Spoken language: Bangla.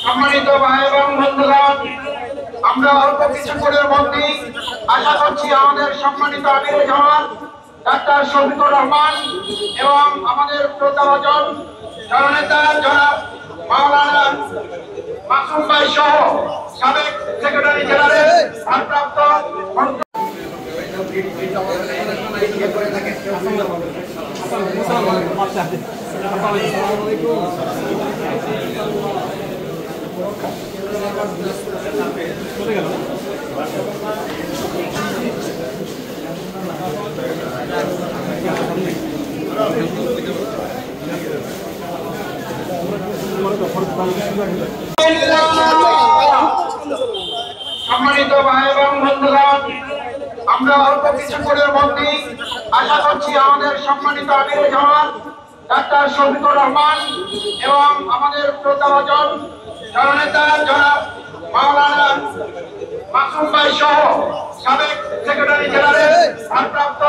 সম্মানিত ভাই এবং বন্ধুরা, আমরা অল্প কিছুক্ষণের মধ্যেই আশা করছি আমাদের সম্মানিত আমির জামাত ডাক্তার শফিকুর রহমান এবং আমাদের শ্রদ্ধাভাজন জননেতা জনাব মাওলানা মাসুম ভাই সহ সাবেক সেক্রেটারি জেনারেল ভারপ্রাপ্ত সম্মানিত ভাই এবং বন্ধুরা, আমরা অল্প কিছুক্ষণের মধ্যেই আশা করছি আমাদের সম্মানিত আমির জামাত ডাক্তার শফিকুর রহমান এবং আমাদের শ্রদ্ধাভাজন জননেতা জনাব মাওলানা মাসুম ভাই সহ সাবেক সেক্রেটারি জেনারেল ভারপ্রাপ্ত